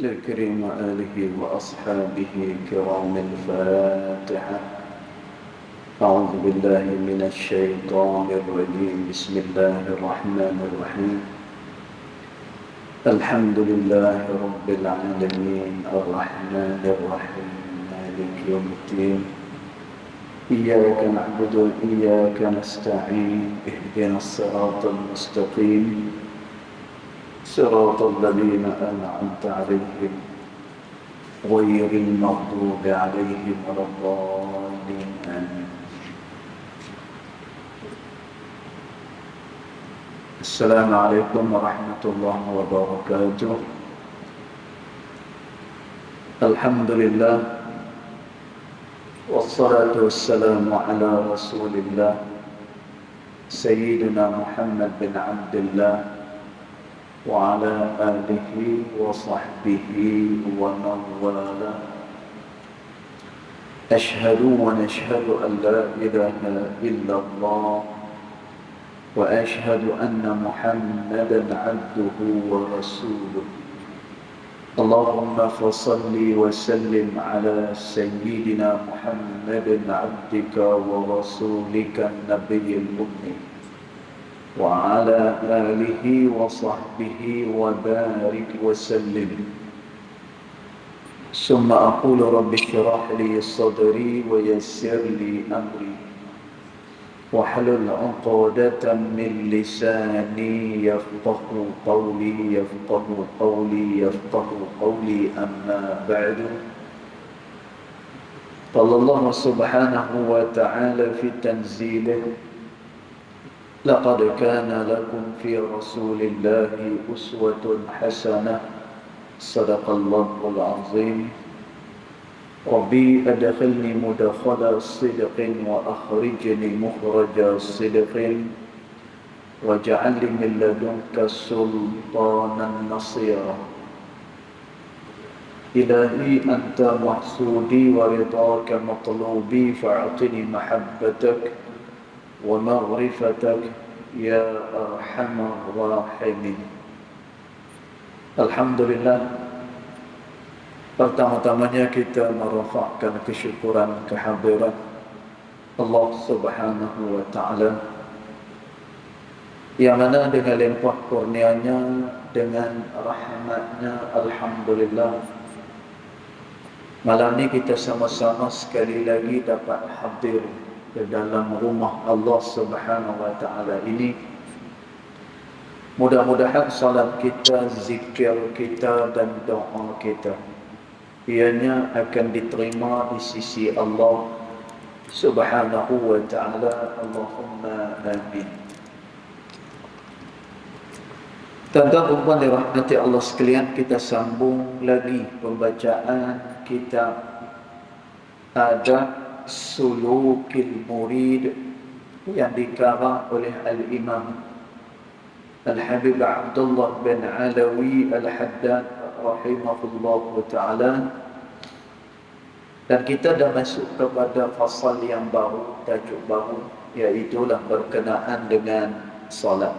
الكريم وآله وأصحابه كرام الفاتحة. أعوذ بالله من الشيطان الرجيم. بسم الله الرحمن الرحيم. الحمد لله رب العالمين الرحمن الرحيم مالك يوم الدين. إياك نعبد وإياك نستعين. اهدنا الصراط المستقيم صراط الذين أنعمت عليهم غير المغضوب عليهم ولا الضالين آمين. السلام عليكم ورحمة الله وبركاته. الحمد لله والصلاة والسلام على رسول الله سيدنا محمد بن عبد الله وعلى آله وصحبه ومن والاه. أشهد ونشهد أن لا إله إلا الله وأشهد أن محمدا عبده ورسوله. اللهم فصل وسلم على سيدنا محمد عبدك ورسولك النبي الأمي وعلى آله وصحبه وبارك وسلم. ثم أقول رب اشرح لي صدري ويسر لي أمري واحلل عقدة من لساني يفقه قولي أما بعد. قال الله سبحانه وتعالى في تنزيله: لقد كان لكم في رسول الله أسوة حسنة. صدق الله العظيم. ربي أدخلني مدخل صدق وأخرجني مخرج صدق واجعل لي من لدنك سلطانا نصيرا. إلهي أنت محسودي ورضاك مطلوبي فأعطني محبتك ومغرفتك يا أرحم الراحمين. Alhamdulillah, pertama-tamanya kita merafakkan kesyukuran kehadiran Allah Subhanahu wa Ta'ala, yang mana dengan limpah kurnianya, dengan rahmatnya, alhamdulillah, malam ini kita sama-sama sekali lagi dapat hadir ke dalam rumah Allah Subhanahu wa Ta'ala ini. Mudah-mudahan salat kita, zikir kita dan doa kita ianya akan diterima di sisi Allah Subhanahu wa Ta'ala. Allahumma amin. Tuan-tuan dan puan dirahmati Allah sekalian, kita sambung lagi pembacaan kitab Adab Sulukil Murid yang dikarang oleh Al-Imam Al-Habib Abdullah bin Alawi Al-Haddad rahimahullah ta'ala. Dan kita dah masuk kepada fasal yang baru, tajuk baru, iaitulah berkenaan dengan salat.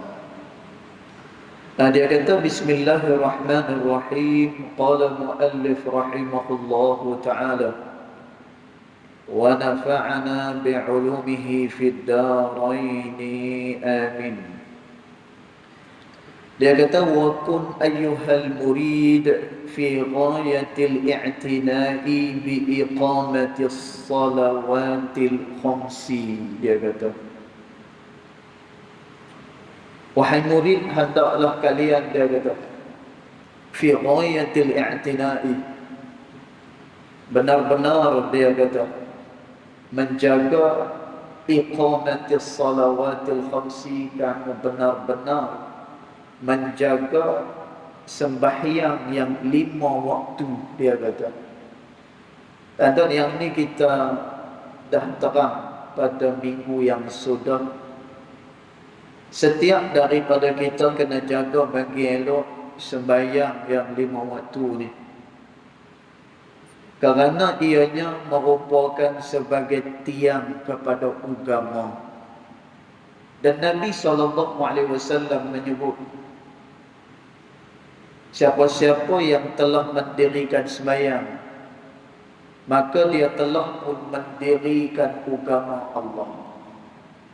Dia kata Bismillahirrahmanirrahim. Qala muallif rahimahullah ta'ala wa nafa'ana bi'ulumihi fid daraini amin. Dia kata wa kun ayyuhal murid fi ghayatil i'tina'i bi iqamatis salawatil khamsi. Dia kata, wahai murid, hendaklah kalian, dia kata, fi ghayatil i'tina'i, benar-benar dia kata menjaga iqamatis salawatil khamsi, kamu benar-benar menjaga sembahyang yang 5 waktu, dia kata. Dan yang ni kita dah terang pada minggu yang sudah. Setiap daripada kita kena jaga bagi elok sembahyang yang 5 waktu ni, kerana ianya merupakan sebagai tiang kepada agama. Dan Nabi SAW menyebut Siapa-siapa yang telah mendirikan sembahyang, maka dia telah pun mendirikan agama Allah.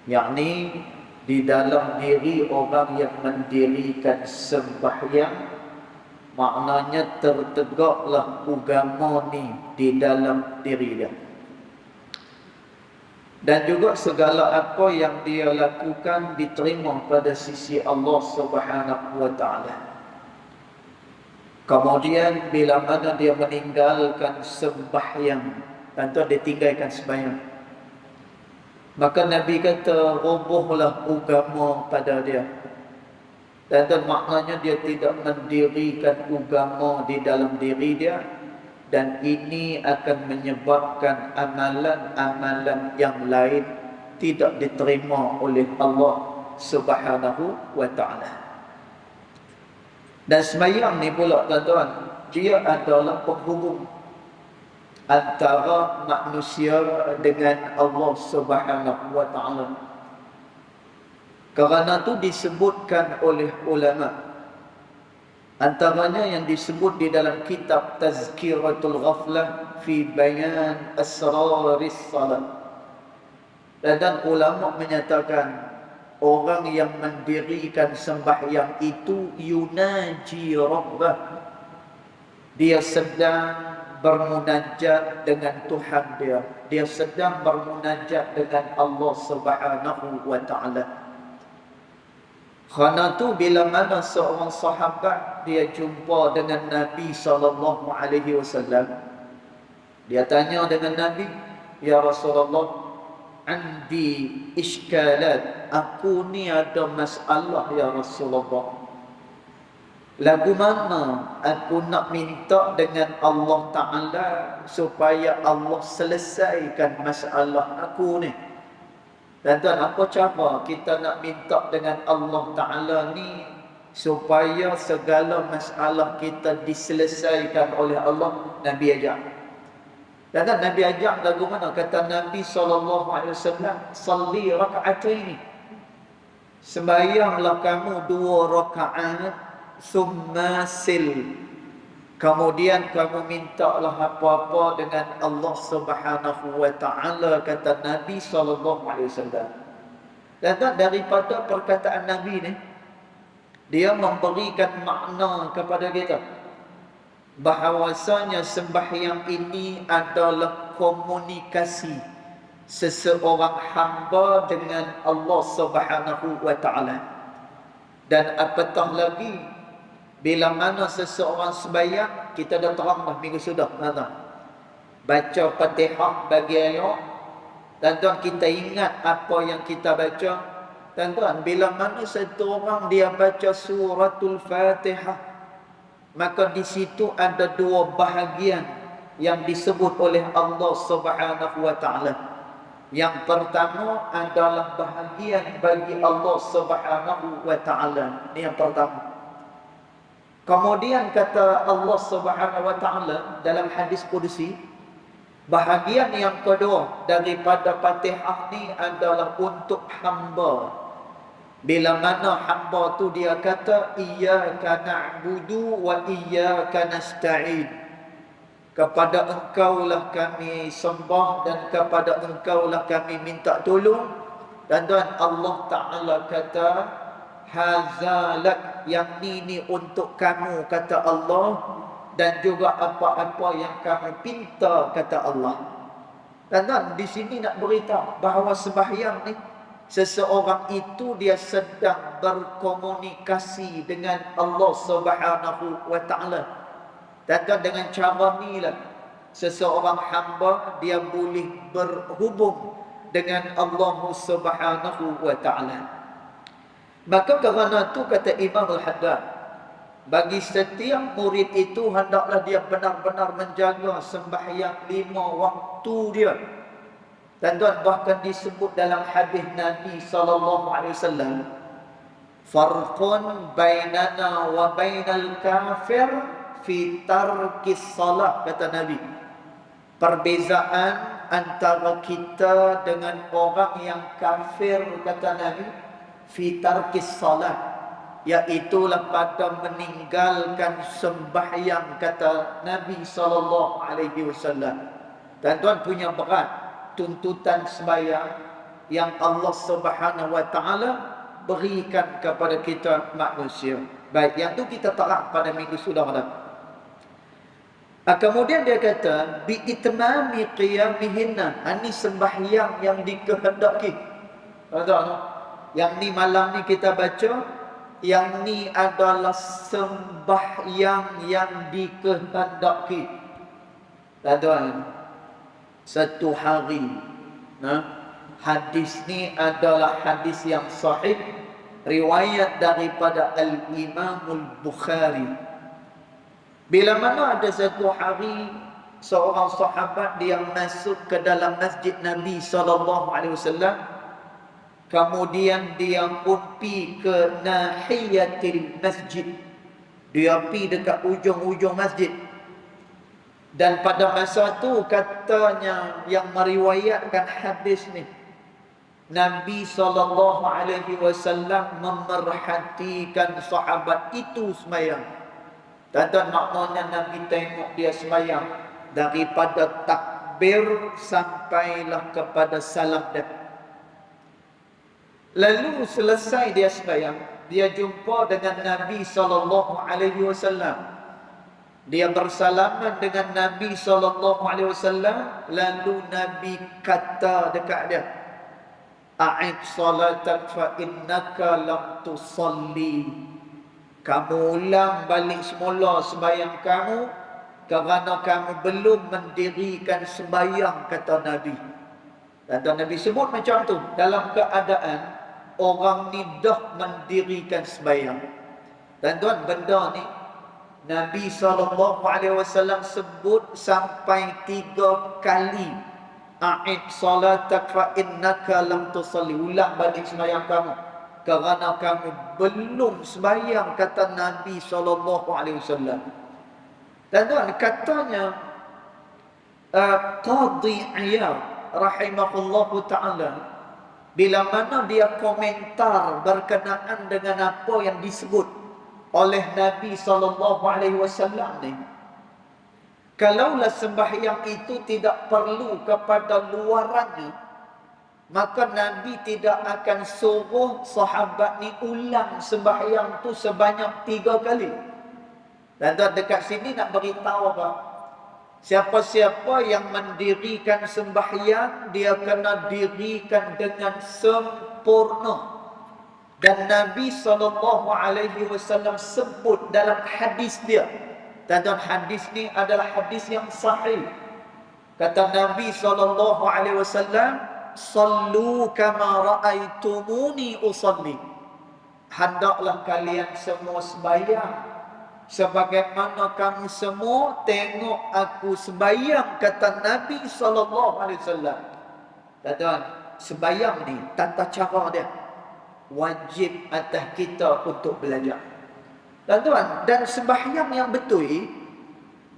Yakni di dalam diri orang yang mendirikan sembahyang, maknanya tertegaklah agama ni di dalam diri dia. Dan juga segala apa yang dia lakukan diterima pada sisi Allah Subhanahu wa taala. Kemudian bila mana dia meninggalkan sembahyang, atau dia tinggalkan sembahyang, maka Nabi kata robohlah agama pada dia. Dan maknanya dia tidak mendirikan agama di dalam diri dia, dan ini akan menyebabkan amalan-amalan yang lain tidak diterima oleh Allah Subhanahu wa taala. Dan sembahyang ni pula tuan-tuan, dia adalah penghubung antara manusia dengan Allah Subhanahu wa taala. Kerana itu disebutkan oleh ulama, antaranya yang disebut di dalam kitab Tazkiratul Ghaflah fi Bayan Asraris Salat. Dan ulama menyatakan orang yang mendirikan sembahyang itu yunaji Rabbah, dia sedang bermunajat dengan Tuhan dia. Dia sedang bermunajat dengan Allah Subhanahu wa taala. Kerana tu bila mana seorang sahabat dia jumpa dengan Nabi SAW, dia tanya dengan Nabi, "Ya Rasulullah, andi iskalat, aku ni ada masalah ya Rasulullah. Lagu mana aku nak minta dengan Allah Ta'ala supaya Allah selesaikan masalah aku ni?" Dan tuan, apa cara kita nak minta dengan Allah Ta'ala ni supaya segala masalah kita diselesaikan oleh Allah? Nabi ajak. Dan Nabi ajak lagu mana? Kata Nabi SAW, "Salli raka'ataini." Sembahyanglah kamu 2 rakaat, summa sil. Kemudian kamu mintalah apa-apa dengan Allah Subhanahu wa taala, kata Nabi SAW. Dan daripada perkataan Nabi ni, dia memberikan makna kepada kita bahawasanya sembahyang ini adalah komunikasi seseorang hamba dengan Allah Subhanahu wa taala. Dan apatah lagi, bila mana seseorang sembahyang, kita dah terang dah minggu sudah, baca Fatihah bagi ayat. Dan tuan, kita ingat apa yang kita baca. Dan tuan, bila mana satu orang dia baca suratul Fatihah, maka di situ ada 2 bahagian yang disebut oleh Allah Subhanahu wa taala. Yang pertama adalah bahagian bagi Allah Subhanahu wa taala. Ini yang pertama. Kemudian kata Allah Subhanahu wa taala dalam hadis qudsi, bahagian yang kedua daripada Fatihah ni adalah untuk hamba. Bila mana hamba tu dia kata, iyyaka na'budu wa iyyaka nasta'in. Kepada engkaulah kami sembah dan kepada engkaulah kami minta tolong. Dan Allah Ta'ala kata, hazalak, yang ni untuk kamu, kata Allah, dan juga apa-apa yang kamu pinta, kata Allah. Dan di sini nak beritahu bahawa sembahyang ni, seseorang itu dia sedang berkomunikasi dengan Allah Subhanahu wa taala. Dan dengan cara ni lah seseorang hamba dia boleh berhubung dengan Allah Subhanahu wa taala. Maka kerana itu kata Imam Al-Haddad, bagi setiap murid itu hendaklah dia benar-benar menjaga sembahyang 5 waktu dia. Dan bahkan disebut dalam hadis Nabi SAW, farqun bainana wa bainal kafir fi tarkis salat, kata Nabi. Perbezaan antara kita dengan orang yang kafir, kata Nabi, fi tarkis salat, iaitulah pada meninggalkan sembahyang, kata Nabi SAW. Tuan-tuan punya berat tuntutan sembahyang yang Allah Subhanahu Wa Taala berikan kepada kita manusia. Baik, yang tu kita terang pada minggu sudah dah. Kemudian dia kata bi itmami qiyamihinna, ini sembahyang yang dikehendaki. Yang ni malam ni kita baca, yang ni adalah sembahyang yang dikehendaki. Tuan-tuan, satu hari, hadis ni adalah hadis yang sahih, riwayat daripada Al-Imam Al-Bukhari. Bila mana ada satu hari seorang sahabat dia masuk ke dalam masjid Nabi SAW, kemudian dia pun pergi ke nahiyatil masjid, dia pergi dekat ujung-ujung masjid. Dan pada masa tu katanya yang meriwayatkan hadis ni, Nabi SAW memerhatikan sahabat itu sembahyang. Dan maknanya Nabi tengok dia sembahyang daripada takbir sampailah kepada salam dia. Lalu selesai dia sembahyang, dia jumpa dengan Nabi SAW. Dia bersalaman dengan Nabi SAW. Lalu Nabi kata dekat dia, a'id salatak fa innaka lam tusalli. Kamu ulang balik semula sembahyang kamu, kerana kamu belum mendirikan sembahyang, kata Nabi. Dan Nabi sebut macam tu dalam keadaan orang ni dah mendirikan sembahyang. Dan tuan, benda ni Nabi SAW sebut sampai 3 kali. A'id salatak fa innaka lam tusalli. Ulang balik sembahyang kamu, kerana kamu belum sembahyang, kata Nabi SAW. Dan tuan, katanya Qadhi Iyad rahimahullahu ta'ala, bila mana dia komentar berkenaan dengan apa yang disebut oleh Nabi SAW ni, kalaulah sembahyang itu tidak perlu kepada luarannya, maka Nabi tidak akan suruh sahabat ni ulang sembahyang tu sebanyak 3 kali. Dan dekat sini nak beritahu apa? Siapa-siapa yang mendirikan sembahyang, dia kena dirikan dengan sempurna. Dan Nabi SAW sebut dalam hadis dia. Dan hadis ni adalah hadis yang sahih. Kata Nabi SAW, sallu kama ra'aitumuni usalli. Hendaklah kalian semua sembahyang sebagaimana kamu semua tengok aku sembahyang, kata Nabi SAW. Tuan, sembahyang ni tata cara dia wajib atas kita untuk belajar. Tuan, dan sembahyang yang betul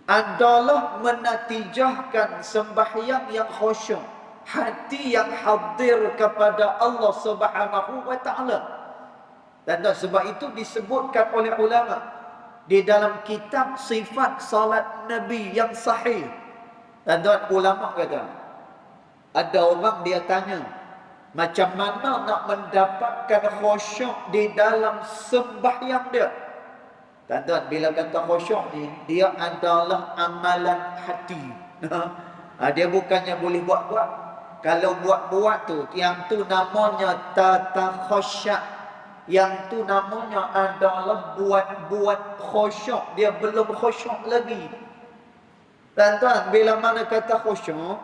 adalah menatijahkan sembahyang yang khusyuk, hati yang hadir kepada Allah Subhanahu Wa Taala. Dan sebab itu disebutkan oleh ulama di dalam kitab sifat salat Nabi yang sahih. Dan ulama kata, ada orang dia tanya, macam mana nak mendapatkan khusyuk di dalam sembahyang dia? Dan bila kata khusyuk ni, dia adalah amalan hati. Dia bukannya boleh buat-buat. Kalau buat-buat tu, yang tu namanya tata khusyak. Yang tu namanya adalah buat-buat khusyuk. Dia belum khusyuk lagi. Dan bila mana kata khusyuk,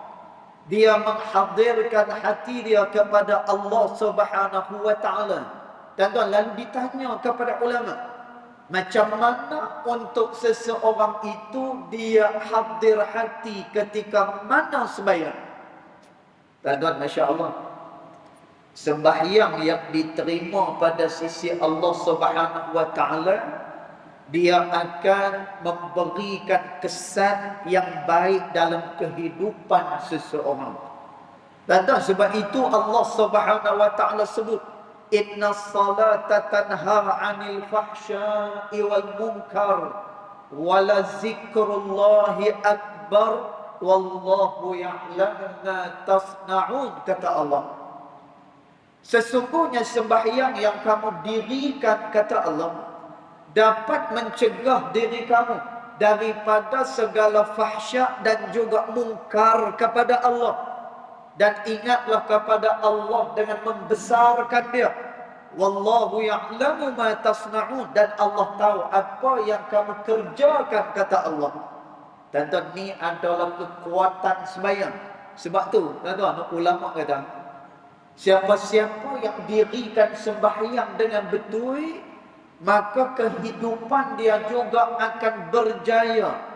dia menghadirkan hati dia kepada Allah Subhanahu Wa Taala. Dan lalu ditanya kepada ulama, macam mana untuk seseorang itu dia hadir hati ketika mana sembahyang? Dan Masya Allah, sembahyang yang diterima pada sisi Allah Subhanahu Wa Taala, dia akan memberikan kesan yang baik dalam kehidupan seseorang. Dan sebab itu Allah Subhanahu Wa Taala sebut Inna salata tanha 'anil fahsya'i wal munkar wa la zikrullahi akbar wallahu ya'lamu ma tasna'un, kata Allah. Sesungguhnya sembahyang yang kamu dirikan, kata Allah, dapat mencegah diri kamu daripada segala fahsyak dan juga mungkar kepada Allah. Dan ingatlah kepada Allah dengan membesarkan dia. Wallahu ya'lamu ma tasna'un, dan Allah tahu apa yang kamu kerjakan, kata Allah. Tuan-tuan, ni adalah kekuatan sembahyang. Sebab tu, tuan-tuan, ulama kata, siapa-siapa yang dirikan sembahyang dengan betul, maka kehidupan dia juga akan berjaya.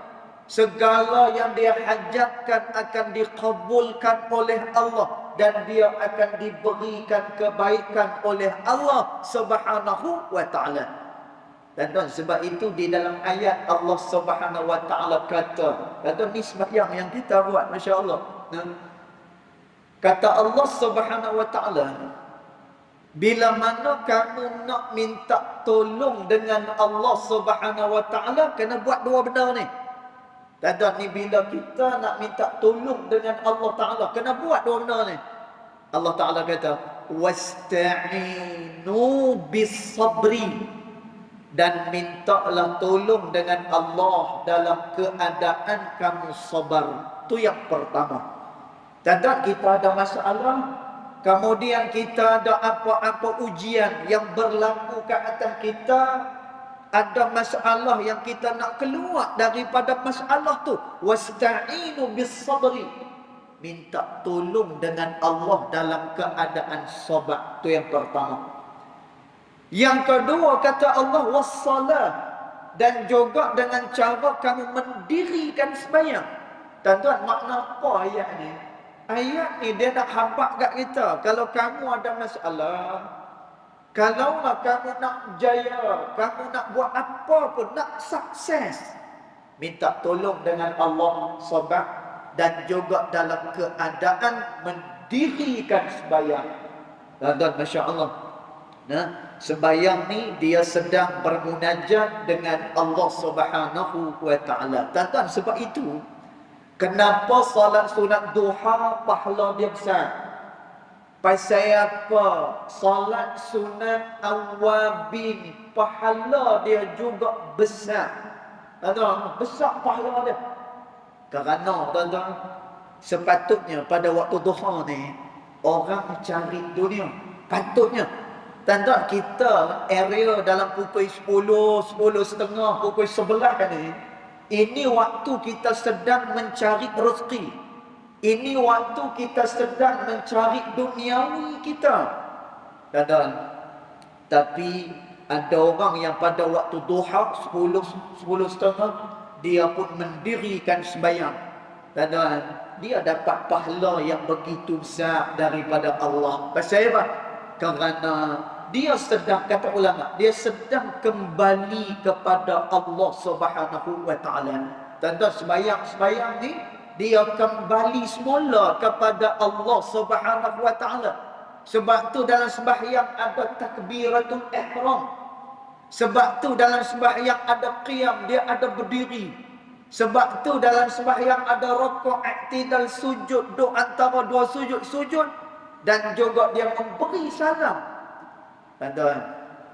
Segala yang dia hajatkan akan dikabulkan oleh Allah, dan dia akan diberikan kebaikan oleh Allah Subhanahu wa ta'ala. Dan tuan, sebab itu di dalam ayat Allah Subhanahu wa ta'ala kata, ni sembahyang yang kita buat, masya-Allah. Kata Allah Subhanahu wa ta'ala, bila mana kamu nak minta tolong dengan Allah Subhanahu wa ta'ala, kena buat dua benda ni. Tuan-tuan, ni bila kita nak minta tolong dengan Allah Ta'ala, kena buat dua benda ni. Allah Ta'ala kata, wasta'inu bis sabri, dan mintalah tolong dengan Allah dalam keadaan kamu sabar. Itu yang pertama. Tuan-tuan, kita ada masalah, kemudian kita ada apa-apa ujian yang berlaku ke atas kita, ada masalah yang kita nak keluar daripada masalah tu. Wasta'inu bis sabri, minta tolong dengan Allah dalam keadaan sabar. Itu yang pertama. Yang kedua, kata Allah, wassalah, dan juga dengan cara kamu mendirikan sembahyang. Tuan-tuan, makna apa ayat ni? Ayat ni dia nak hambat kat kita, kalau kamu ada masalah, kalau kamu nak jaya, kamu nak buat apa pun, nak sukses, minta tolong dengan Allah, sabar, dan juga dalam keadaan mendirikan sembahyang. Tuan-tuan, masya-Allah. Nah, sembahyang ni dia sedang bermunajat dengan Allah Subhanahu wa ta'ala. Tuan-tuan, sebab itu kenapa salat sunat duha pahala dia besar? Pasal apa? Salat sunat awabin pahala dia juga besar. Tuan-tuan, besar pahala dia. Kerana tuan-tuan, sepatutnya pada waktu duha ni orang mencari dunia. Patutnya. Tuan-tuan, kita area dalam pukul 10, 10.30, pukul 11 ni, ini waktu kita sedang mencari rezeki. Ini waktu kita sedang mencari duniawi kita. Tuan-tuan, tapi ada orang yang pada waktu duha 10.30 dia pun mendirikan sembahyang. Tuan-tuan, dia dapat pahala yang begitu besar daripada Allah. Pasal apa? Kerana dia sedang, kata ulama, dia sedang kembali kepada Allah Subhanahu wa ta'ala. Tuan-tuan, sembahyang ni dia kembali semula kepada Allah Subhanahu wa ta'ala. Sebab tu dalam sembahyang ada takbiratul ihram. Sebab tu dalam sembahyang ada qiyam, dia ada berdiri. Sebab tu dalam sembahyang ada rukuk, i'tidal, sujud, doa antara dua sujud, dan juga dia memberi salam. Tuan-tuan,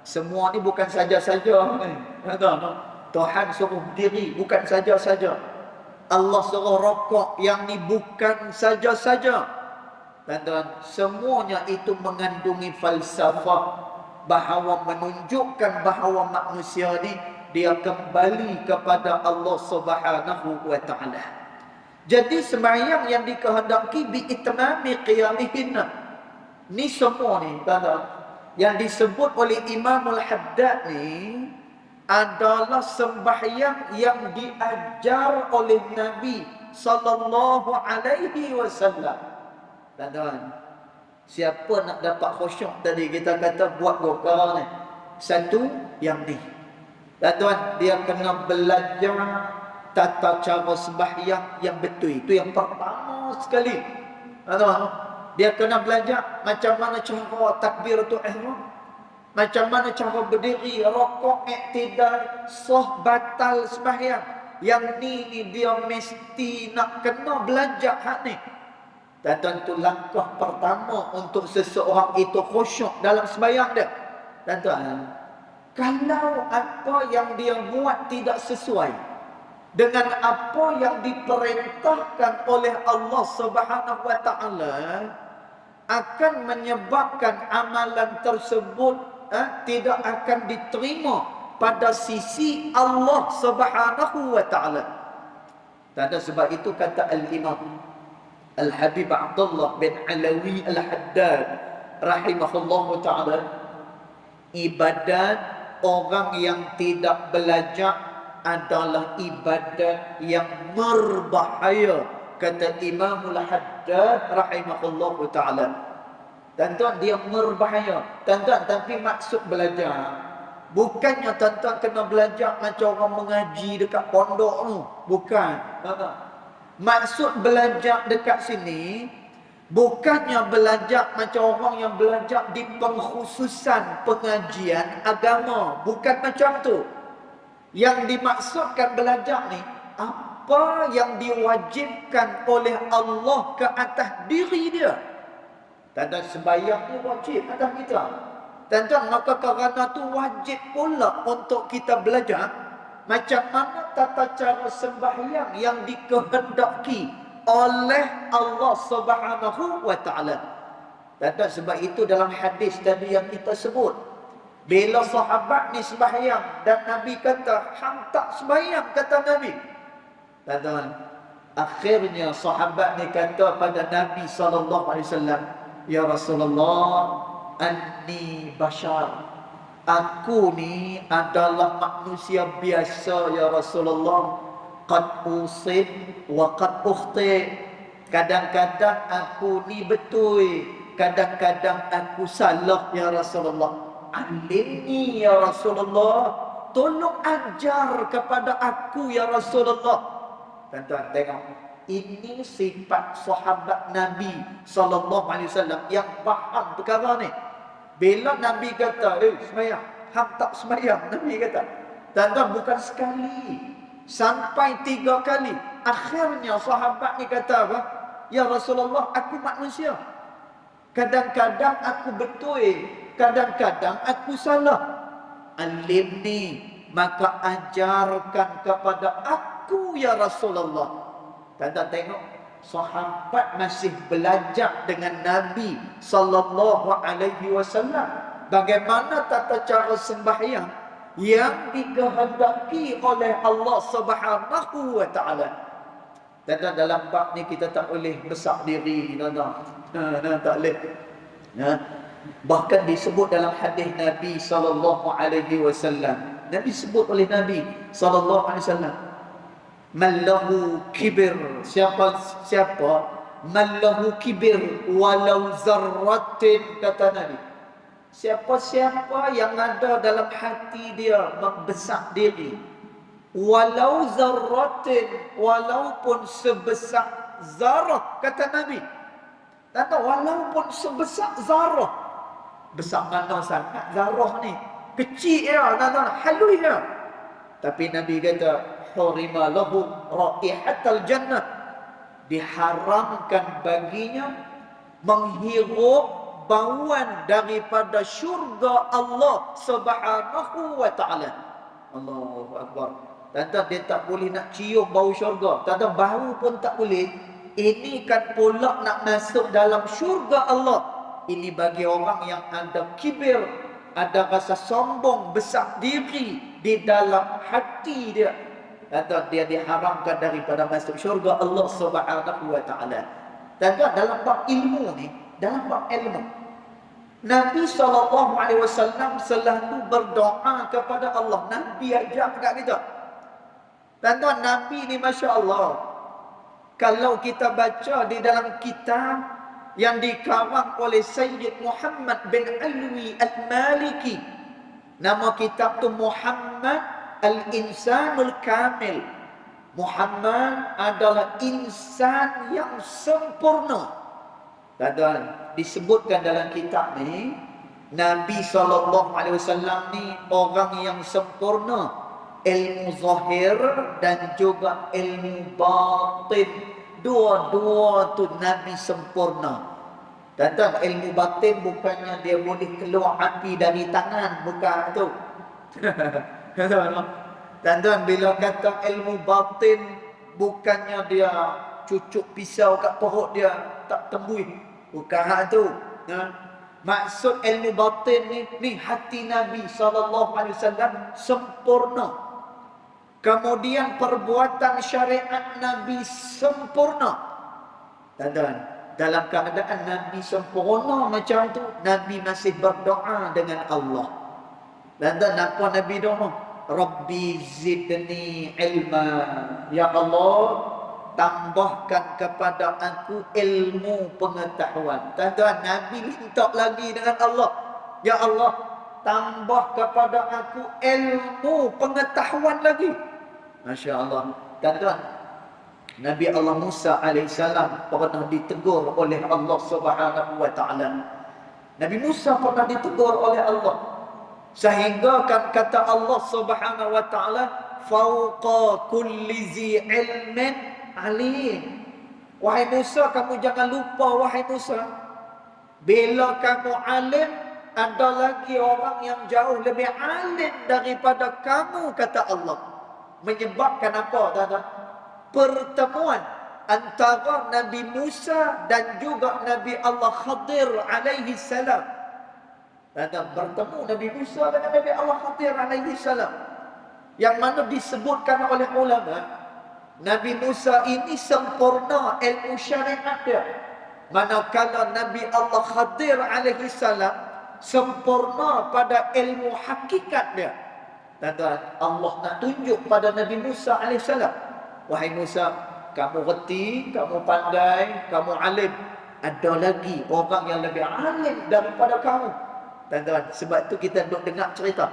semua ni bukan saja-saja ni. Tuan-tuan, Tuhan suruh berdiri bukan saja-saja. Allah suruh rokok, yang ni bukan saja-saja. Tuan-tuan, semuanya itu mengandungi falsafah bahawa menunjukkan bahawa manusia ni dia kembali kepada Allah Subhanahu wa ta'ala. Jadi sembahyang yang dikehendaki bi itmami qiyamihinna. Ni semua ni, tuan-tuan, yang disebut oleh Imam Al-Haddad ni adalah sembahyang yang diajar oleh Nabi sallallahu alaihi wasallam. Tuan-tuan, siapa nak dapat khusyuk tadi kita kata buat dua perkara ni. Satu, yang ni. Tuan-tuan, dia kena belajar tata cara sembahyang yang betul. Itu yang pertama sekali. Tuan-tuan, dia kena belajar macam mana cara takbiratul ihram, Macam mana cara berdiri, rokok, iktidal, sah, batal sembahyang. Yang ni dia mesti nak kena belajar hak ni. Dan tentu langkah pertama untuk seseorang itu khusyuk dalam sembahyang dia. Dan tuan, kalau apa yang dia buat tidak sesuai dengan apa yang diperintahkan oleh Allah Subhanahu wa taala, akan menyebabkan amalan tersebut tidak akan diterima pada sisi Allah Subhanahu wa taala. Dan sebab itu kata Al-Imam Al-Habib Abdullah bin Alawi Al-Haddad rahimahullahu ta'ala, ibadat orang yang tidak belajar adalah ibadat yang berbahaya, kata Imam Al-Haddad rahimahullahu ta'ala. Tuan-tuan, dia berbahaya. Tuan-tuan, tapi maksud belajar bukannya tuan-tuan kena belajar macam orang mengaji dekat pondok tu. Bukan. Maksud belajar dekat sini bukannya belajar macam orang yang belajar di pengkhususan pengajian agama. Bukan macam tu. Yang dimaksudkan belajar ni, apa yang diwajibkan oleh Allah ke atas diri dia. Tuan-tuan, sembahyang ni wajib atas kita. Tuan-tuan, maka kerana tu wajib pula untuk kita belajar macam mana tata cara sembahyang yang dikehendaki oleh Allah Subhanahu wa taala. Dan sebab itu dalam hadis tadi yang kita sebut, bila sahabat ni sembahyang dan Nabi kata, "Hang tak sembahyang," kata Nabi. Dan akhirnya sahabat ni kata pada Nabi sallallahu alaihi wasallam, "Ya Rasulullah, anni bashar. Aku ni adalah manusia biasa ya Rasulullah. Qad usib wa qad ukhti. Kadang-kadang aku ni betul, kadang-kadang aku salah ya Rasulullah. Alimni ya Rasulullah. Tolong ajar kepada aku ya Rasulullah." Tuan-tuan tengok, ini sifat sahabat Nabi sallallahu alaihi wasallam yang faham perkara ni. Bila Nabi kata, sembahyang, hang tak sembahyang, Nabi kata. Tuan-tuan, bukan sekali, sampai 3 kali. Akhirnya sahabat ni kata apa? "Ya Rasulullah, aku manusia. Kadang-kadang aku betul, kadang-kadang aku salah. Alimni, maka ajarkan kepada aku ya Rasulullah." Tuan-tuan tengok, sahabat masih belajar dengan Nabi sallallahu alaihi wasallam bagaimana tata cara sembahyang yang dikehendaki oleh Allah Subhanahu wa taala. Dan dalam bab ni kita tak boleh besar diri, tak boleh. Bahkan disebut dalam hadis Nabi sallallahu alaihi wasallam. Nabi sebut oleh Nabi sallallahu alaihi wasallam, "Man lahu kibir." Siapa man lahu kibir walau zarratin, kata Nabi. Siapa-siapa yang ada dalam hati dia membesar diri, walau zarratin, walaupun sebesar zarah, kata Nabi. Tanda walaupun sebesar zarah. Besar mana sangat zarah ni? Kecil ya, tanda halus ya. Tapi Nabi kata, "Hurima lahu raihatal jannah." Diharamkan baginya menghirup bauan daripada syurga Allah Subhanahu wa taala. Allahu akbar. Tanda dia tak boleh nak cium bau syurga. Tanda bau pun tak boleh. Ini kan pula nak masuk dalam syurga Allah. Ini bagi orang yang ada kibir, ada rasa sombong, besar diri di dalam hati dia. Tanda dia diharamkan daripada masuk syurga Allah Subhanahu wa taala. Tanda dalam bab ilmu ni, dalam bab ilmu, Nabi SAW selalu berdoa kepada Allah. Nabi ajar kat kita. Tuan-tuan, Nabi ni Masya Allah, kalau kita baca di dalam kitab yang dikarang oleh Sayyid Muhammad bin Alwi Al-Maliki, nama kitab tu Muhammad Al-Insanul Kamil. Muhammad adalah insan yang sempurna. Tuan-tuan, disebutkan dalam kitab ni, Nabi SAW ni orang yang sempurna ilmu zahir dan juga ilmu batin. Dua-dua tu Nabi sempurna. Tuan-tuan, ilmu batin bukannya dia boleh keluar api dari tangan, bukan tu. Tuan-tuan, bila kata ilmu batin, bukannya dia cucuk pisau kat perut dia tak tembus, bukan tu. Maksud ilmu batin ni hati Nabi SAW sempurna. Kemudian perbuatan syariat Nabi sempurna. Tuan-tuan, dalam keadaan Nabi sempurna macam tu, Nabi masih berdoa dengan Allah. Dan apa Nabi doa? Rabbi zidni ilma. Ya Allah, tambahkan kepada aku ilmu pengetahuan. Tuan-tuan, Nabi minta lagi dengan Allah. Ya Allah, tambah kepada aku ilmu pengetahuan lagi. Masya Allah. Tuan-tuan, Nabi Allah Musa AS pernah ditegur oleh Allah Subhanahu wa ta'ala. Nabi Musa pernah ditegur oleh Allah. Sehingga kan kata Allah Subhanahu wa ta'ala, fauqa kulli zi ilmin alim. Wahai Musa, kamu jangan lupa, wahai Musa, bila kamu alim, ada lagi orang yang jauh lebih alim daripada kamu, kata Allah. Menyebabkan apa, tuan-tuan? Pertemuan antara Nabi Musa dan juga Nabi Allah Khadir alaihi salam. Dan bertemu Nabi Musa dengan Nabi Allah Khadir alaihi salam, yang mana disebutkan oleh ulama, Nabi Musa ini sempurna ilmu syariat dia, manakala Nabi Allah Khadir alaihi salam sempurna pada ilmu hakikat dia. Dan Allah nak tunjuk pada Nabi Musa alaihi salam, wahai Musa, kamu reti, kamu pandai, kamu alim. Ada lagi orang yang lebih alim daripada kamu. Tuan-tuan, sebab tu kita duk dengar cerita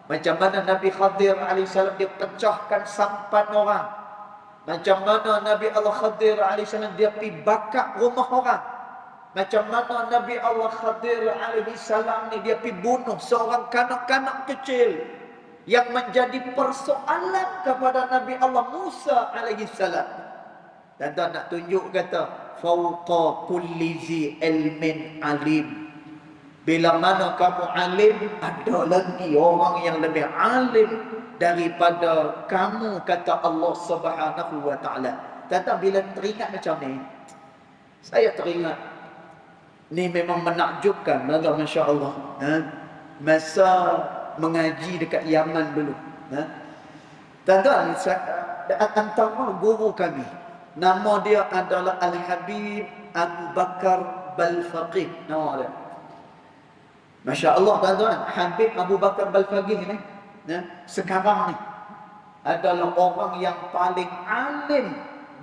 macam mana Nabi Khadir AS dia pecahkan sampan orang. Macam mana Nabi Allah Khadir AS dia pergi bakar rumah orang. Macam mana Nabi Allah Khadir AS ni dia pergi bunuh seorang kanak-kanak kecil yang menjadi persoalan kepada Nabi Allah Musa AS. Dan nak tunjuk kata fauqa kulli zi ilmin alim. Bila mana kamu alim, ada lagi orang yang lebih alim daripada kamu, kata Allah Subhanahu wa ta'ala. Dan bila teringat macam ni, saya teringat, ni memang menakjubkan, Masya Allah. Masa mengaji dekat Yaman dulu. Tuan-tuan, antara guru kami, nama dia adalah Al-Habib Abu Bakar Balfaqih. Nama dia. Masya Allah, tuan-tuan, Habib Abu Bakar Balfaqih ni, sekarang ni adalah orang yang paling alim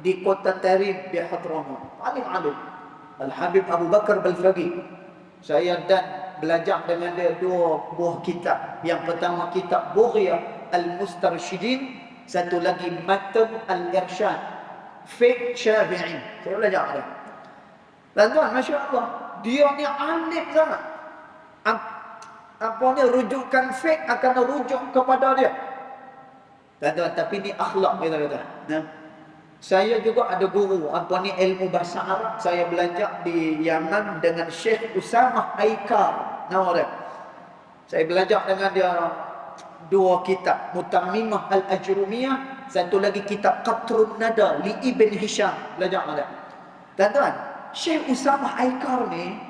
di kota Tarim di Hadramaut. Paling alim. Al-Habib Abu Bakar Balfaqih. Saya dan belajar dengan dia dua buah kitab. Yang pertama kitab Bughya Al-Mustarsyidin, satu lagi Matan Al-Irsyad Fiqh Syafi'i. Saya belajar dia. Tuan-tuan, Masya Allah, dia ni alim sangat. Apa ni, rujukan fiqh akan rujuk kepada dia. Tuan-tuan, tapi ni akhlak kita kata. Saya juga ada guru, apa ni, ilmu bahasa Arab. Saya belajar di Yaman dengan Syekh Usamah Aikar. Nama dia. Saya belajar dengan dia dua kitab, Mutammimah Al-Ajrumiyah, satu lagi kitab Qatrun Nada li Ibn Hisham. Belajar dengan dia. Tuan-tuan, Syekh Usamah Aikar ni,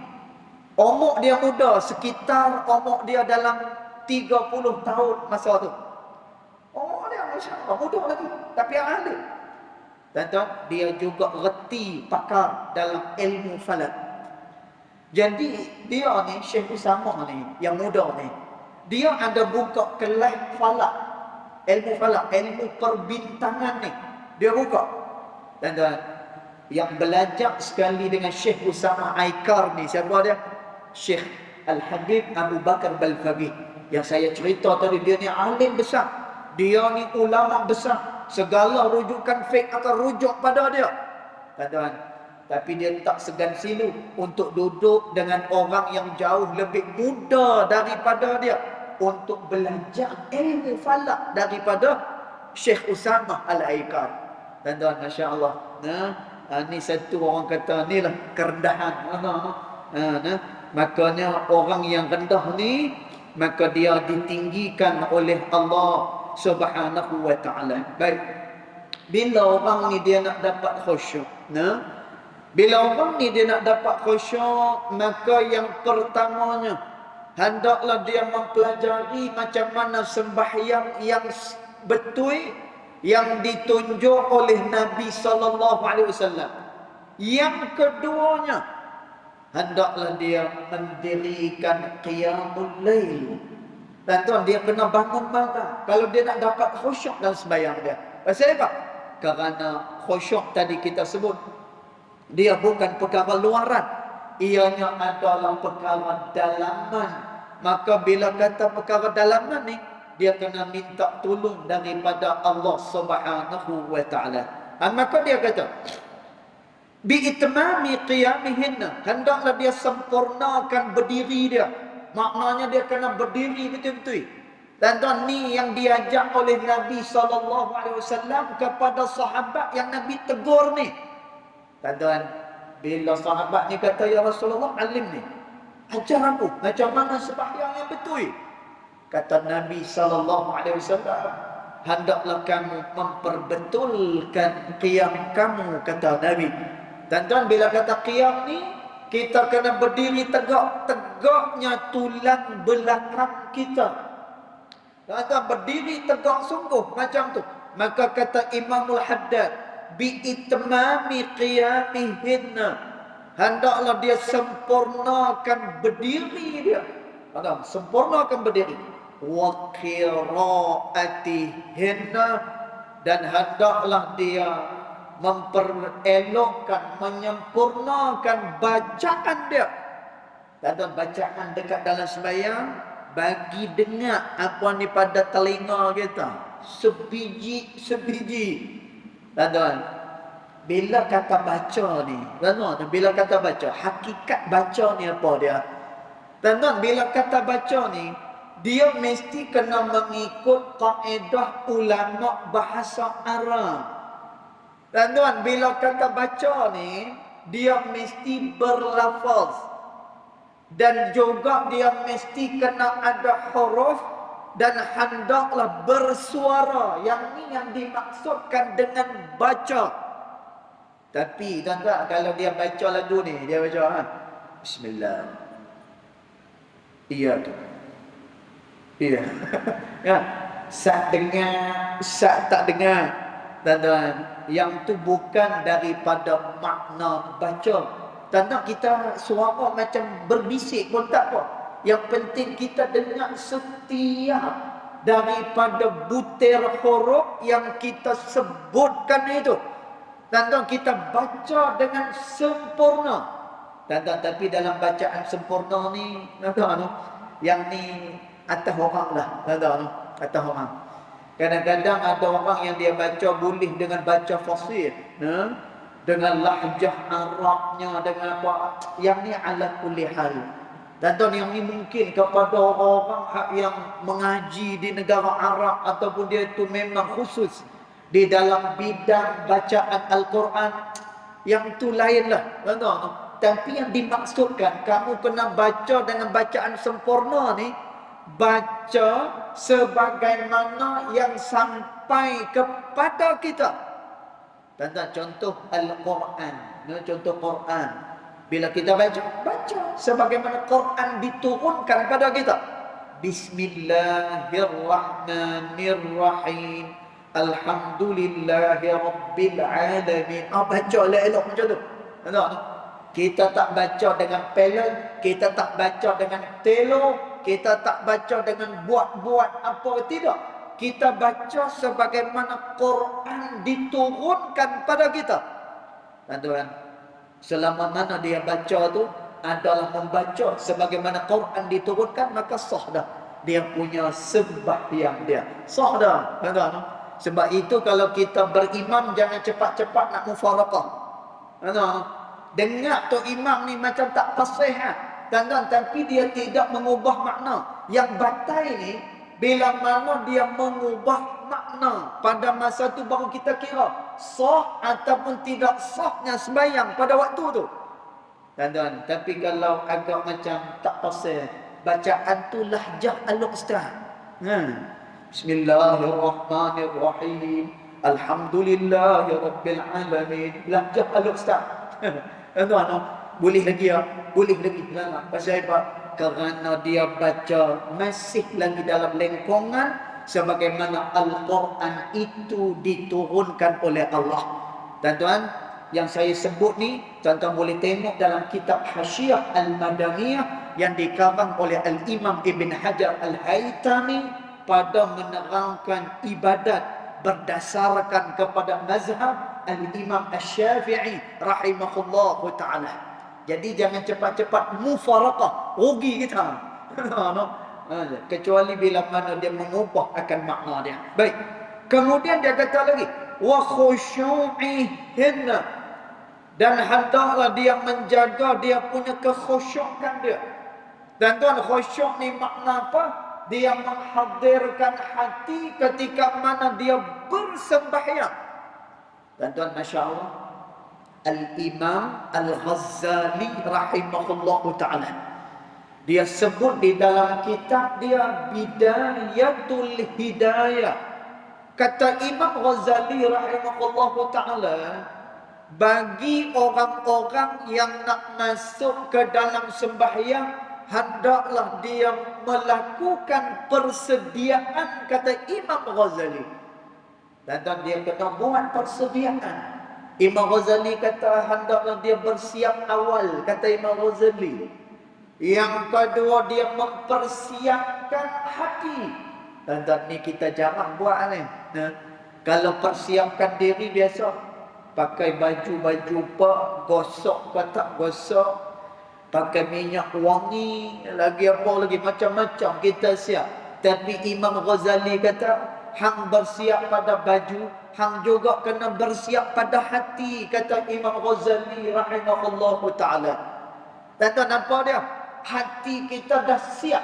umur dia muda, sekitar umur dia dalam 30 tahun masa tu. Umur dia Masya Allah, muda lagi, tapi yang alim. Tuan-tuan, dia juga reti pakar dalam ilmu falak. Jadi dia ni, Syekh Usamah ni, yang muda ni, dia ada buka kelas falak, ilmu falak, ilmu perbintangan ni, dia buka. Tuan-tuan, yang belajar sekali dengan Syekh Usamah Aikar ni, siapa dia? Syekh Al-Habib Abu Bakar Balfaqih. Yang saya cerita tadi, dia ni alim besar, dia ni ulama besar, segala rujukan fiqh akan rujuk pada dia. Tuan-tuan, Tapi dia tak segan silu untuk duduk dengan orang yang jauh lebih muda daripada dia, untuk belajar ilmu falak daripada Syekh Usamah Al-Aikar. Tuan-tuan, Masya Allah. Ni satu orang kata ni lah kerendahan. Makanya orang yang rendah ni, maka dia ditinggikan oleh Allah Subhanahu wa ta'ala. Baik. Bila orang ni dia nak dapat khusyuk, bila orang ni dia nak dapat khusyuk, maka yang pertamanya hendaklah dia mempelajari macam mana sembahyang yang betul yang ditunjuk oleh Nabi sallallahu alaihi wasallam. Yang keduanya, hendaklah dia mendirikan qiyamul lail. Tuan-tuan, dia kena bangun malam kalau dia nak dapat khusyuk dalam sembahyang dia. Pasal apa? Kerana khusyuk tadi kita sebut, dia bukan perkara luaran, ianya adalah perkara dalaman. Maka bila kata perkara dalaman ni, dia kena minta tolong daripada Allah Subhanahu wa ta'ala. Maka dia kata, bi itmami qiyamihinna, hendaklah dia sempurnakan berdiri dia. Maknanya dia kena berdiri betul-betul. Tuan-tuan, ni yang diajak oleh Nabi SAW kepada sahabat yang Nabi tegur ni. Tuan-tuan, bila sahabat ni kata, ya Rasulullah, alim ni, ajar aku macam mana sembahyang yang betul. Kata Nabi SAW, hendaklah kamu memperbetulkan qiyam kamu, kata Nabi. Tuan-tuan, bila kata qiyam ni, kita kena berdiri tegak. Tegaknya tulang belakang kita. Tuan-tuan, berdiri tegak sungguh macam tu. Maka kata Imamul Haddad, bi itmami qiyamihinna, hendaklah dia sempurnakan berdiri dia. Tuan-tuan, sempurnakan berdiri. Wa qiraatihinna, dan hendaklah dia memperelokkan, menyempurnakan bacaan dia. Tuan-tuan, bacaan dekat dalam sembahyang, bagi dengar apa ni pada telinga kita, sebiji-sebiji. Tuan-tuan, bila kata baca ni, tuan-tuan, bila kata baca, hakikat baca ni apa dia? Tuan-tuan, bila kata baca ni, dia mesti kena mengikut kaedah ulama bahasa Arab. Tuan-tuan, bila kata baca ni, dia mesti berlafaz, dan juga dia mesti kena ada huruf, dan hendaklah bersuara. Yang ni yang dimaksudkan dengan baca. Tapi tuan-tuan, kalau dia baca lagu ni, dia baca Bismillah, iya tu, iya. Ya, sat dengar, sat tak dengar. Tuan-tuan, yang tu bukan daripada makna baca. Tuan-tuan, kita suara macam berbisik pun tak apa. Yang penting kita dengar setiap daripada butir huruf yang kita sebutkan itu. Tuan-tuan, kita baca dengan sempurna. Tuan-tuan, tapi dalam bacaan sempurna ni, tuan-tuan, yang ni atas orang lah. Tuan-tuan, atas orang. Kadang-kadang ada orang yang dia baca boleh dengan baca fasih, dengan lahjah Arabnya, dengan apa. Yang ni ala kulli hal. Tuan-tuan, yang ni mungkin kepada orang yang mengaji di negara Arab, ataupun dia itu memang khusus di dalam bidang bacaan Al-Quran, yang tu lainlah. Tuan-tuan, tapi yang dimaksudkan kamu kena baca dengan bacaan sempurna ni, baca sebagaimana yang sampai kepada kita. Tuan-tuan, contoh Al-Quran, contoh Quran. Bila kita baca sebagaimana Quran diturunkan pada kita. Bismillahirrahmanirrahim, alhamdulillahi rabbil alamin. Baca elok macam tu. Kita tak baca dengan pelan, kita tak baca dengan telo, kita tak baca dengan buat-buat apa, tidak. Kita baca sebagaimana Quran diturunkan pada kita. Tuan-tuan, selama mana dia baca tu adalah membaca sebagaimana Quran diturunkan, maka sah dah dia punya sembahyang dia. Sah dah, tuan-tuan. Sebab itu kalau kita berimam, jangan cepat-cepat nak mufaraqah. Tuan-tuan, dengar tu imam ni macam tak fasih tuan-tuan, tapi dia tidak mengubah makna. Yang batal ni bila mana dia mengubah makna, pada masa tu baru kita kira sah ataupun tidak sahnya sembahyang pada waktu tu. Tuan-tuan, tapi kalau agak macam tak fasih, bacaan tu lahjah al-ustaz. Bismillahirrahmanirrahim. Alhamdulillahirabbil alamin. Lahjah al-ustaz. Tuan-tuan, boleh lagi ya? Boleh lagi. Pasal apa? Kerana dia baca masih lagi dalam lengkungan sebagaimana Al-Quran itu diturunkan oleh Allah. Tuan-tuan, yang saya sebut ni, tuan-tuan boleh tengok dalam kitab Hasyiah Al-Madaniyah yang dikarang oleh Al-Imam Ibn Hajar Al-Haytami pada menerangkan ibadat berdasarkan kepada mazhab Al-Imam Asy-Syafi'i rahimahullahu ta'ala. Jadi jangan cepat-cepat mufaraqah, rugi kita. Kecuali bila mana dia mengubah akan makna dia. Baik. Kemudian dia kata lagi, wa khushu'ihinna, dan hendaklah dia menjaga dia punya kekhusyukan dia. Dan tuan, khusyuk ni makna apa? Dia menghadirkan hati ketika mana dia bersembahyang. Dan tuan, Masya Allah, Al-Imam Al-Ghazali rahimahullahu ta'ala, dia sebut di dalam kitab dia Bidayatul Hidayah. Kata Imam Ghazali rahimahullahu ta'ala, bagi orang-orang yang nak masuk ke dalam sembahyang, hendaklah dia melakukan persediaan, kata Imam Ghazali. Dan dia kena buat persediaan. Imam Ghazali kata hendaklah dia bersiap awal, kata Imam Ghazali. Yang kedua, dia mempersiapkan hati. Dan ni kita jarang buat ni. Kalau persiapkan diri biasa, pakai baju-baju pak, gosok ke tak gosok, pakai minyak wangi, lagi apa lagi, macam-macam kita siap. Tapi Imam Ghazali kata, hang bersiap pada baju, hang juga kena bersiap pada hati, kata Imam Ghazali rahimahullahu ta'ala. Dan tuan, apa dia? Hati kita dah siap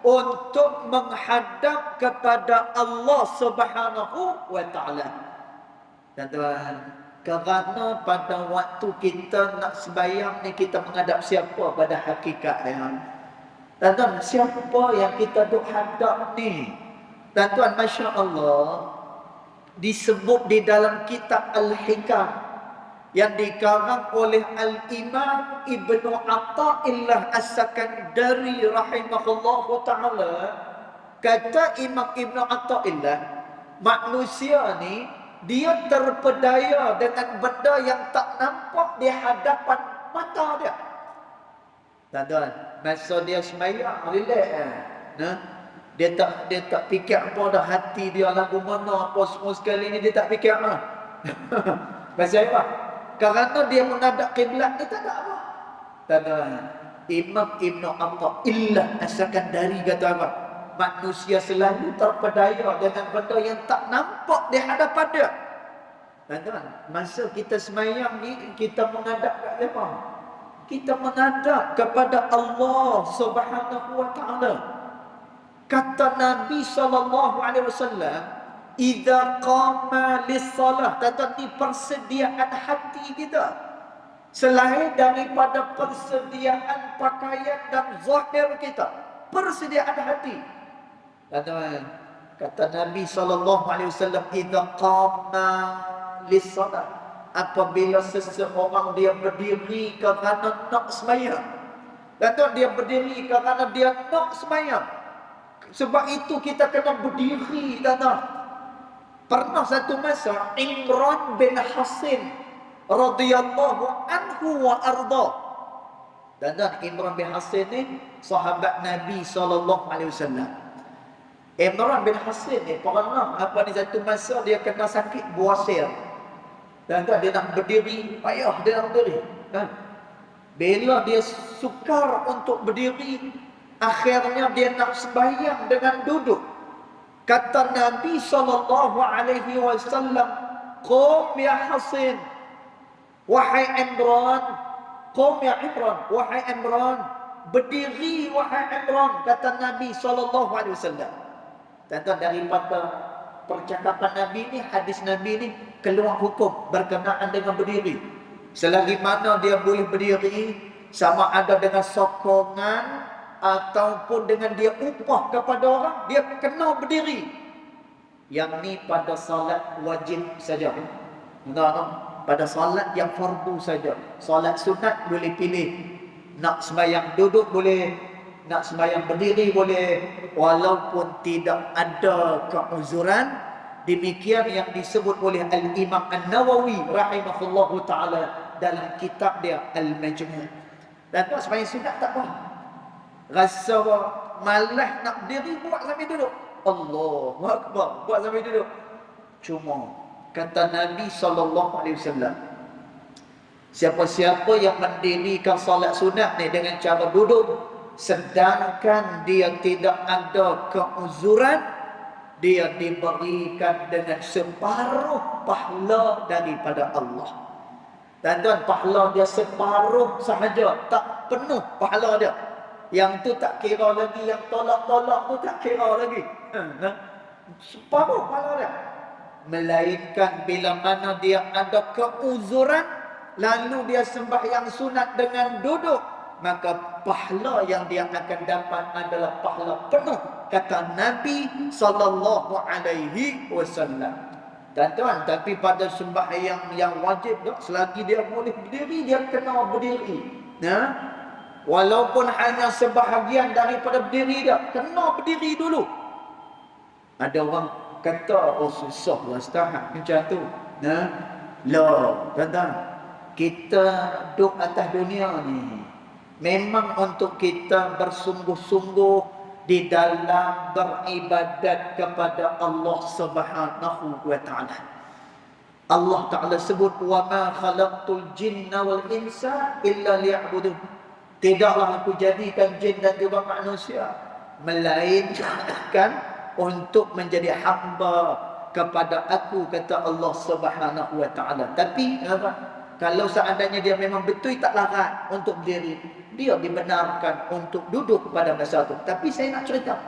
untuk menghadap kepada Allah Subhanahu wa ta'ala. Dan tuan, kerana pada waktu kita nak sembahyang ni, kita menghadap siapa pada hakikatnya? Tuan-tuan, siapa yang kita duk hadap ni? Tuan-tuan, Masya Allah, disebut di dalam kitab Al-Hikam yang dikarang oleh Al-Imam Ibnu Athaillah As-Sakandari rahimahullahu ta'ala. Kata Imam Ibnu Athaillah, manusia ni dia terpedaya dengan benda yang tak nampak di hadapan mata dia. Tuan-tuan, masa dia sembahyang, relax. Dia tak fikir apa dah, hati dia lagu mana apa semua sekali ni dia tak fikir lah. Pasal apa? Kerana dia menghadap kiblat ni tak ada apa. Tuan-tuan, Imam Ibnu Athaillah As-Sakandari kata apa? Manusia selalu terpedaya dengan benda yang tak nampak di hadapan dia. Tuan-tuan, masa kita sembahyang ni, kita menghadap ke siapa? Kita menghadap kepada Allah Subhanahu wa ta'ala. Kata Nabi SAW, idza qama lis-salah. Tuan-tuan, ni persediaan hati kita. Selain daripada persediaan pakaian dan zahir kita, persediaan hati. Tuan-tuan, kata Nabi SAW, idza qama lis-salah, apabila seseorang dia berdiri kerana nak sembahyang. Tuan-tuan, dia berdiri kerana dia nak sembahyang. Sebab itu kita kena berdiri, tuan-tuan. Pernah satu masa Imran bin Hasin radhiyallahu anhu wa arda. Dan Imran bin Hasin ni sahabat Nabi SAW. Imran bin Hasin ni pernah satu masa dia kena sakit buasir. Dan dia nak berdiri, payah dia nak berdiri. Bila dia sukar untuk berdiri, akhirnya dia nak sembahyang dengan duduk. Kata Nabi SAW, qum ya Hasin, wahai Imran, Qum ya Imran, wahai Imran, berdiri wahai Imran, kata Nabi SAW. Tuan-tuan, daripada percakapan Nabi ni, hadis Nabi ni, keluar hukum berkenaan dengan berdiri. Selagi mana dia boleh berdiri, sama ada dengan sokongan ataupun dengan dia upah kepada orang, dia kena berdiri. Yang ni pada salat wajib saja. Pada salat yang fardu saja. Salat sunat boleh pilih. Nak sembahyang duduk boleh, nak sembahyang berdiri boleh, walaupun tidak ada keuzuran. Demikian yang disebut oleh Al-Imam An-Nawawi rahimahullahu ta'ala dalam kitab dia Al-Majmu'. Dan tu sembahyang sunat tak apa, rasa malas nak berdiri, buat sambil duduk. Allahu Akbar, buat sambil duduk. Cuma kata Nabi SAW, siapa-siapa yang mendirikan salat sunat ni dengan cara duduk, sedangkan dia tidak ada keuzuran, dia diberikan dengan separuh pahala daripada Allah. Dan tuan, pahala dia separuh sahaja, tak penuh pahala dia. Yang tu tak kira lagi, yang tolak-tolak tu tak kira lagi. Separuh pahala dia. Melainkan bila mana dia ada keuzuran, lalu dia sembahyang sunat dengan duduk, maka pahala yang dia akan dapat adalah pahala penuh, kata Nabi SAW. Dan tuan, tapi pada sembahyang yang wajib, selagi dia boleh berdiri, dia kena berdiri. Walaupun hanya sebahagian daripada berdiri, dia kena berdiri dulu. Ada orang kata, oh susah lah Ustaz macam tu. Tuan-tuan, kita duduk atas dunia ni memang untuk kita bersungguh-sungguh di dalam beribadat kepada Allah Subhanahu wa ta'ala. Allah Ta'ala sebut, wa ma khalaqtul jinna wal insa illa liya'budun. Tidaklah aku jadikan jin dan juga manusia melainkan untuk menjadi hamba kepada aku, kata Allah Subhanahu wa ta'ala. Tapi kalau seandainya dia memang betul tak larat untuk berdiri, dia dibenarkan untuk duduk pada masa itu. Tapi saya nak cerita,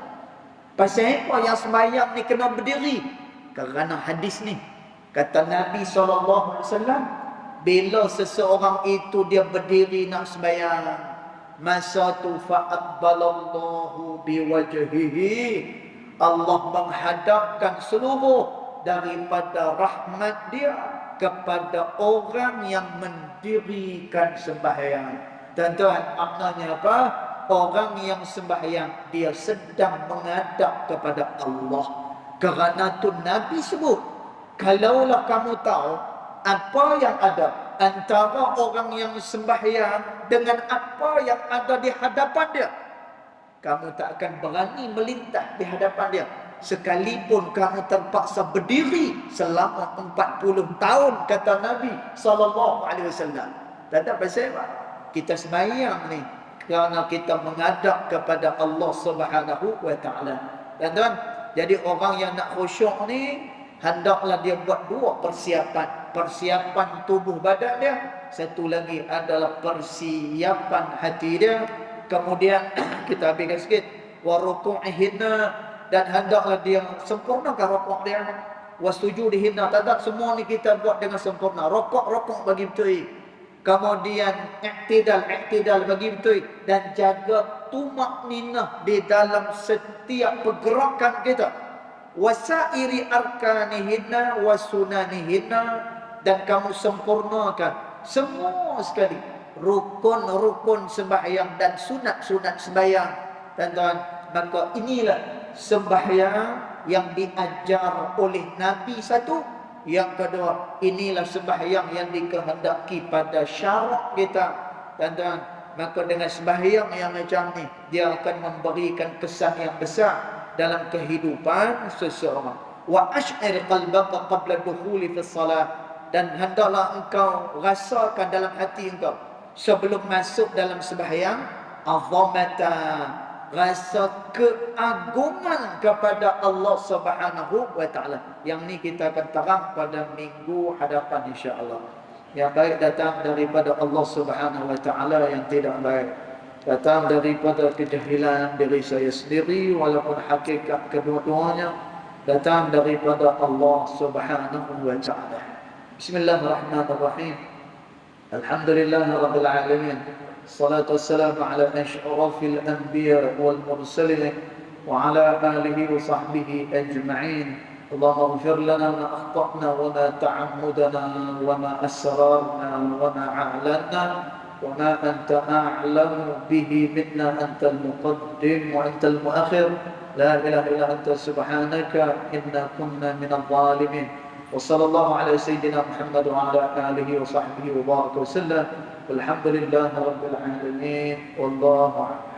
pasal apa yang sembahyang ni kena berdiri? Kerana hadis ni, kata Nabi SAW, bila seseorang itu dia berdiri nak sembahyang, masa tu fa'aqbalallahu biwajhihi, Allah menghadapkan seluruh daripada rahmat dia kepada orang yang mendirikan sembahyang. Tuan-tuan, maknanya apa? Orang yang sembahyang, dia sedang menghadap kepada Allah. Kerana tu Nabi sebut, kalaulah kamu tahu apa yang ada antara orang yang sembahyang dengan apa yang ada di hadapan dia, kamu tak akan berani melintas di hadapan dia. Sekalipun kamu terpaksa berdiri selama 40 tahun, kata Nabi SAW. Tak pasal apa? Kita sembahyang ni kerana kita menghadap kepada Allah Subhanahu wa ta'ala. Tuan-tuan, jadi orang yang nak khusyuk ni, hendaklah dia buat dua persiapan. Persiapan tubuh badan dia, satu lagi adalah persiapan hati dia. Kemudian kita habiskan sikit, wa ruku'ihina, dan hendaklah dia sempurnakan rukuk dia, wa sujudihinna. Tak semua ni kita buat dengan sempurna. Rukuk bagi betul, kemudian iktidal bagi betul, dan jaga tumakninah di dalam setiap pergerakan kita. Wasairi arkanihinna wa sunanihinna, dan kamu sempurnakan semua sekali rukun-rukun sembahyang dan sunat-sunat sembahyang. Tuan-tuan, maka inilah sembahyang yang diajar oleh Nabi satu. Yang kedua, inilah sembahyang yang dikehendaki pada syarak kita. Tuan-tuan, maka dengan sembahyang yang macam ni, dia akan memberikan kesan yang besar dalam kehidupan seseorang. Wa ash'ir qalbaka qabla dukhuli fi shalah, dan hendaklah engkau rasakan dalam hati engkau sebelum masuk dalam sembahyang, azamata, rasa keagungan kepada Allah Subhanahu wa ta'ala. Yang ni kita akan terang pada minggu hadapan insya-Allah. Yang baik datang daripada Allah Subhanahu wa taala, yang tidak baik datang daripada kejahilan diri saya sendiri, walaupun hakikat kedua-duanya datang daripada Allah Subhanahu wa taala. Bismillahirrahmanirrahim. Alhamdulillahirabbil alamin. Salatu wassalamu ala asyrafil anbiya wal mursalin wa ala alihi wa sahbihi ajma'in. اللهم اغفر لنا ما أخطأنا وما تعمدنا وما أسررنا وما أعلنا وما أنت أعلم به منا. أنت المقدم وأنت المؤخر، لا إله إلا أنت سبحانك إنا كنا من الظالمين. وصلى الله على سيدنا محمد وعلى آله وصحبه وبارك وسلم، والحمد لله رب العالمين، والله أعلم.